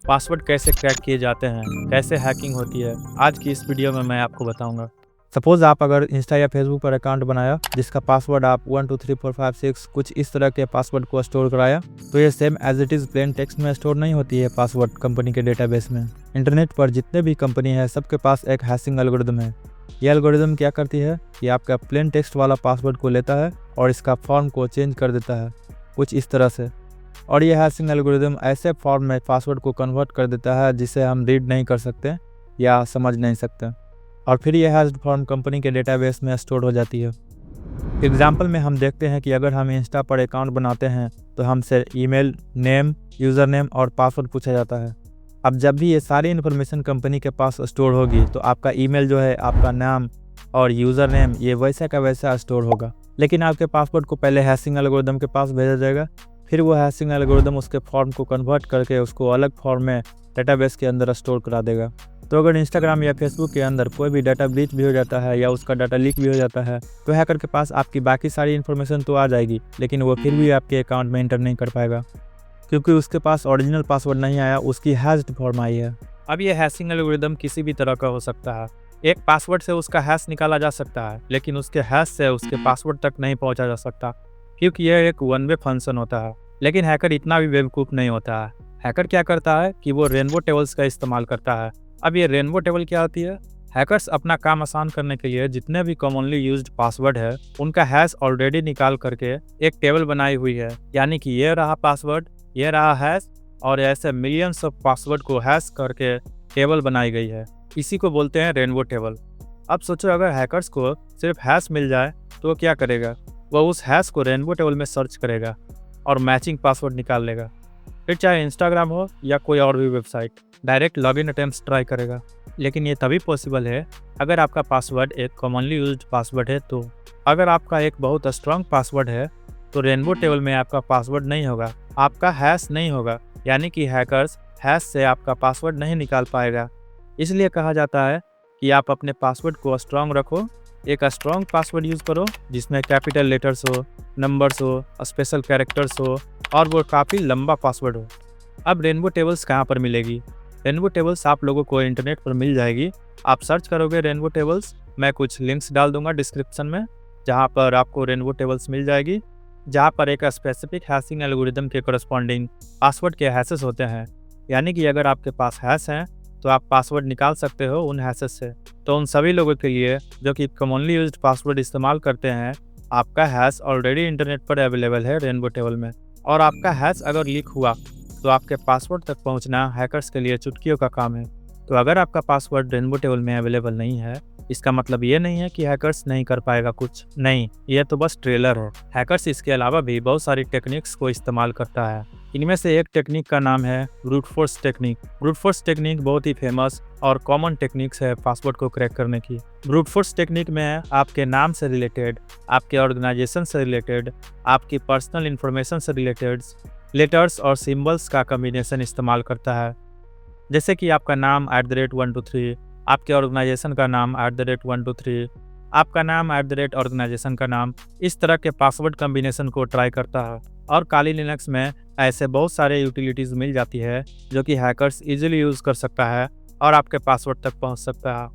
Password कैसे crack किए जाते हैं, कैसे हैकिंग होती है, आज की इस वीडियो में मैं आपको बताऊंगा। सपोज आप अगर इंस्टा या फेसबुक पर अकाउंट बनाया जिसका पासवर्ड आप 1 2 3 4 5 6 कुछ इस तरह के पासवर्ड को स्टोर कराया, तो ये same as it is plain text में स्टोर नहीं होती है पासवर्ड कंपनी के डेटाबेस में। इंटरनेट पर जितने भी कंपनी है सबके पास एक हैशिंग एल्गोरिदम है। ये एल्गोरिदम क्या करती है कि आपका प्लेन टेक्स्ट वाला पासवर्ड को लेता है और इसका फॉर्म को चेंज कर देता है कुछ इस तरह से, और यह हैशिंग एल्गोरिदम ऐसे फॉर्म में पासवर्ड को कन्वर्ट कर देता है जिसे हम रीड नहीं कर सकते या समझ नहीं सकते, और फिर यह हैश्ड फॉर्म कंपनी के डेटाबेस में स्टोर हो जाती है। एग्जाम्पल में हम देखते हैं कि अगर हम इंस्टा पर अकाउंट बनाते हैं तो हमसे ईमेल, नेम, यूज़र नेम और पासवर्ड पूछा जाता है। अब जब भी ये सारी इन्फॉर्मेशन कंपनी के पास स्टोर होगी तो आपका ईमेल जो है, आपका नाम और यूज़र नेम ये वैसा का वैसा स्टोर होगा, लेकिन आपके पासवर्ड को पहले हैशिंग एल्गोरिदम के पास भेजा जाएगा। फिर वो हैशिंग एल्गोरिदम उसके फॉर्म को कन्वर्ट करके उसको अलग फॉर्म में डेटाबेस के अंदर स्टोर करा देगा। तो अगर इंस्टाग्राम या फेसबुक के अंदर कोई भी डाटा ब्रीच भी हो जाता है या उसका डाटा लीक भी हो जाता है तो हैकर के पास आपकी बाकी सारी इन्फॉर्मेशन तो आ जाएगी, लेकिन वो फिर भी आपके अकाउंट में एंटर नहीं कर पाएगा क्योंकि उसके पास ओरिजिनल पासवर्ड नहीं आया, उसकी हैश्ड फॉर्म आई है। अब ये हैशिंग एल्गोरिदम किसी भी तरह का हो सकता है। एक पासवर्ड से उसका हैश निकाला जा सकता है, लेकिन उसके हैश से उसके पासवर्ड तक नहीं पहुंचा जा सकता क्योंकि यह एक वन वे फंक्शन होता है। लेकिन हैकर इतना भी बेवकूफ़ नहीं होता है। हैकर क्या करता है कि वो रेनबो टेबल्स का इस्तेमाल करता है। अब ये रेनबो टेबल क्या होती है? हैकर्स अपना काम आसान करने के लिए जितने भी कॉमनली यूज्ड पासवर्ड है उनका हैश ऑलरेडी निकाल करके एक टेबल बनाई हुई है, यानी कि ये रहा पासवर्ड, ये रहा हैश, और ऐसे मिलियंस ऑफ पासवर्ड को हैश करके टेबल बनाई गई है। इसी को बोलते हैं रेनबो टेबल। अब सोचो अगर हैकर्स को सिर्फ हैश मिल जाए तो वो क्या करेगा? वह उस हैश को रेनबो टेबल में सर्च करेगा और मैचिंग पासवर्ड निकाल लेगा। फिर चाहे इंस्टाग्राम हो या कोई और भी website, direct login attempts try करेगा। लेकिन ये तभी पॉसिबल है अगर आपका पासवर्ड एक कॉमनली यूज्ड पासवर्ड है। तो अगर आपका एक बहुत स्ट्रॉन्ग पासवर्ड है तो रेनबो टेबल में आपका पासवर्ड नहीं होगा, आपका हैश नहीं होगा, यानी कि हैकर्स हैश से आपका पासवर्ड नहीं निकाल पाएगा। इसलिए कहा जाता है कि आप अपने पासवर्ड को स्ट्रॉन्ग रखो, एक स्ट्रॉन्ग पासवर्ड यूज़ करो जिसमें कैपिटल लेटर्स हो, नंबर्स हो, स्पेशल कैरेक्टर्स हो और वो काफ़ी लंबा पासवर्ड हो। अब रेनबो टेबल्स कहाँ पर मिलेगी? रेनबो टेबल्स आप लोगों को इंटरनेट पर मिल जाएगी। आप सर्च करोगे रेनबो टेबल्स, मैं कुछ लिंक्स डाल दूंगा डिस्क्रिप्शन में जहाँ पर आपको रेनबो टेबल्स मिल जाएगी, जहाँ पर एक स्पेसिफिक हैशिंग एल्गोरिदम के करस्पॉन्डिंग पासवर्ड के हैशेस होते हैं। यानी कि अगर आपके पास हैश हैं तो आप पासवर्ड निकाल सकते हो उन हैशेस से। तो उन सभी लोगों के लिए जो कि कॉमनली यूज्ड पासवर्ड इस्तेमाल करते हैं, आपका हैश ऑलरेडी इंटरनेट पर अवेलेबल है रेनबो टेबल में, और आपका हैश अगर लीक हुआ तो आपके पासवर्ड तक पहुंचना हैकर्स के लिए चुटकियों का काम है। तो अगर आपका पासवर्ड रेनबो टेबल में अवेलेबल नहीं है, इसका मतलब ये नहीं है कि हैकर्स नहीं कर पाएगा कुछ, नहीं, ये तो बस ट्रेलर है। हैकर्स इसके अलावा भी बहुत सारी टेक्निक्स को इस्तेमाल करता है। इनमें से एक टेक्निक का नाम है brute force technique. Brute force technique बहुत ही फेमस और कॉमन टेक्निक्स है पासवर्ड को क्रैक करने की। ब्रूट फोर्स टेक्निक में आपके नाम से रिलेटेड, आपके ऑर्गेनाइजेशन से रिलेटेड, आपकी पर्सनल इंफॉर्मेशन से रिलेटेड लेटर्स और सिंबल्स का कॉम्बिनेशन इस्तेमाल करता है। जैसे कि आपका नाम @123, आपके ऑर्गेनाइजेशन का नाम @123, आपका नाम ऑर्गेनाइजेशन का नाम, इस तरह के पासवर्ड कॉम्बिनेशन को ट्राई करता है। और काली लिनक्स में ऐसे बहुत सारे यूटिलिटीज़ मिल जाती है जो कि हैकर्स इजीली यूज़ कर सकता है और आपके पासवर्ड तक पहुंच सकता है।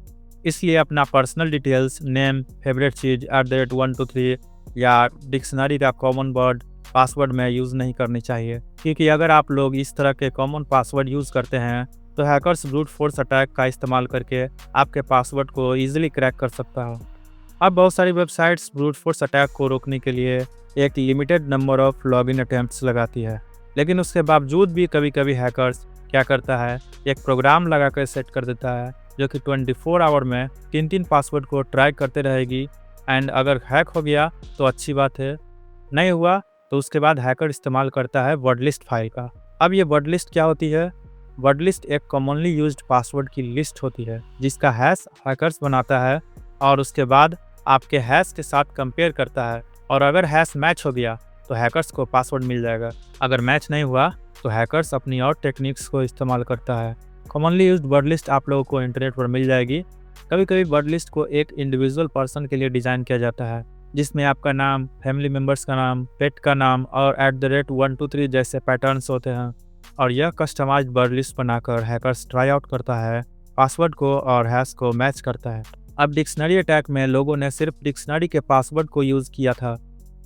इसलिए अपना पर्सनल डिटेल्स, नेम, फेवरेट चीज़ @123 या डिक्शनरी का कॉमन वर्ड पासवर्ड में यूज़ नहीं करनी चाहिए, क्योंकि अगर आप लोग इस तरह के कॉमन पासवर्ड यूज़ करते हैं तो हैकर्स ब्रूट फोर्स अटैक का इस्तेमाल करके आपके पासवर्ड को ईजिली क्रैक कर सकता है। अब बहुत सारी वेबसाइट्स ब्रूट फोर्स अटैक को रोकने के लिए एक limited number of log n attempts लगाती है, लेकिन उसके बावजूद भी कभी कभी हैकर्स क्या करता है, एक प्रोग्राम लगा कर सेट कर देता है जो कि 24 आवर में 3 पासवर्ड को ट्राई करते रहेगी। एंड अगर हैक हो गया तो अच्छी बात है, नहीं हुआ तो उसके बाद हैकर इस्तेमाल करता है वर्ड लिस्ट फाइल का। अब ये वर्ड लिस्ट क्या होती है? वर्ड लिस्ट एक कॉमनली यूज्ड पासवर्ड की लिस्ट होती है जिसका हैश हैकर्स बनाता है और उसके बाद आपके हैश के साथ कंपेयर करता है, और अगर हैश मैच हो गया तो हैकर्स को पासवर्ड मिल जाएगा। अगर मैच नहीं हुआ तो हैकर्स अपनी और टेक्निक्स को इस्तेमाल करता है। कॉमनली यूज्ड वर्ड लिस्ट आप लोगों को इंटरनेट पर मिल जाएगी। कभी कभी वर्ड लिस्ट को एक इंडिविजुअल पर्सन के लिए डिज़ाइन किया जाता है, जिसमें आपका नाम, फैमिली मेम्बर्स का नाम, पेट का नाम और @123 जैसे पैटर्न्स होते हैं। और यह कस्टमाइज्ड वर्ड लिस्ट बनाकर हैकर्स ट्राई आउट करता है पासवर्ड को और हैश को मैच करता है। अब डिक्शनरी अटैक में लोगों ने सिर्फ डिक्शनरी के पासवर्ड को यूज़ किया था,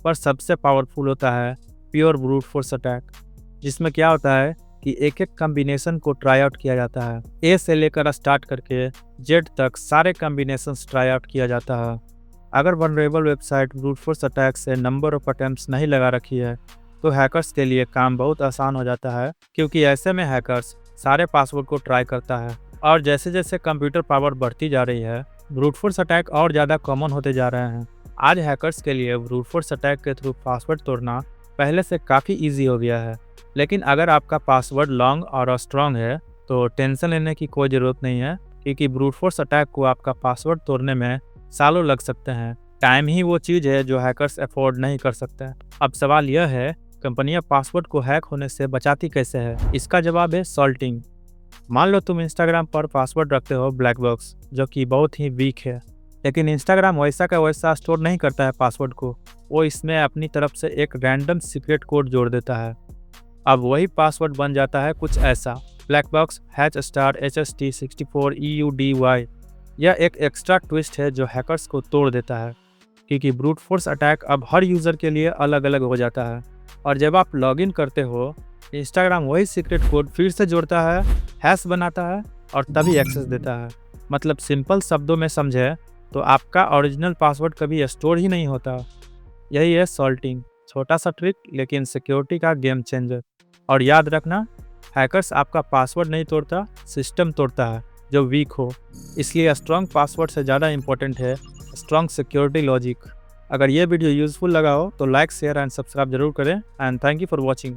पर सबसे पावरफुल होता है प्योर ब्रूट फोर्स अटैक, जिसमें क्या होता है कि एक एक कॉम्बिनेशन को ट्राई आउट किया जाता है। ए से लेकर स्टार्ट करके जेड तक सारे कॉम्बिनेशंस ट्राई आउट किया जाता है। अगर vulnerable website brute force attack से नंबर ऑफ अटेम्प्ट्स नहीं लगा रखी है तो हैकर्स के लिए काम बहुत आसान हो जाता है, क्योंकि ऐसे में हैकर्स सारे पासवर्ड को ट्राई करता है। और जैसे जैसे कंप्यूटर पावर बढ़ती जा रही है, ब्रूट फोर्स अटैक और ज़्यादा कॉमन होते जा रहे हैं। आज हैकर्स के लिए ब्रूट फोर्स अटैक के थ्रू पासवर्ड तोड़ना पहले से काफ़ी ईजी हो गया है। लेकिन अगर आपका पासवर्ड लॉन्ग और स्ट्रॉन्ग है तो टेंशन लेने की कोई ज़रूरत नहीं है, क्योंकि ब्रूट फोर्स अटैक को आपका पासवर्ड तोड़ने में सालों लग सकते हैं। टाइम ही वो चीज़ है जो हैकर्स अफोर्ड नहीं कर सकते। अब सवाल यह है, कंपनियां पासवर्ड को हैक होने से बचाती कैसे है? इसका जवाब है सॉल्टिंग। मान लो तुम इंस्टाग्राम पर पासवर्ड रखते हो ब्लैक बॉक्स, जो कि बहुत ही वीक है, लेकिन इंस्टाग्राम वैसा का वैसा स्टोर नहीं करता है पासवर्ड को। वो इसमें अपनी तरफ से एक रैंडम सीक्रेट कोड जोड़ देता है। अब वही पासवर्ड बन जाता है कुछ ऐसा, ब्लैक बॉक्स HST64EUDY। यह एक एक्स्ट्रा ट्विस्ट है जो हैकर्स को तोड़ देता है, क्योंकि ब्रूट फोर्स अटैक अब हर यूज़र के लिए अलग अलग हो जाता है। और जब आप लॉगिन करते हो, इंस्टाग्राम वही सीक्रेट कोड फिर से जोड़ता है, हैश बनाता है और तभी एक्सेस देता है। मतलब सिंपल शब्दों में समझे तो आपका ओरिजिनल पासवर्ड कभी स्टोर ही नहीं होता। यही है सॉल्टिंग, छोटा सा ट्रिक लेकिन सिक्योरिटी का गेम चेंजर। और याद रखना, हैकर्स आपका पासवर्ड नहीं तोड़ता, सिस्टम तोड़ता है जो वीक हो। इसलिए स्ट्रॉन्ग पासवर्ड से ज़्यादा इंपॉर्टेंट है स्ट्रॉन्ग सिक्योरिटी लॉजिक। अगर ये वीडियो यूज़फुल लगा हो तो लाइक, शेयर एंड सब्सक्राइब जरूर करें। And thank you for watching.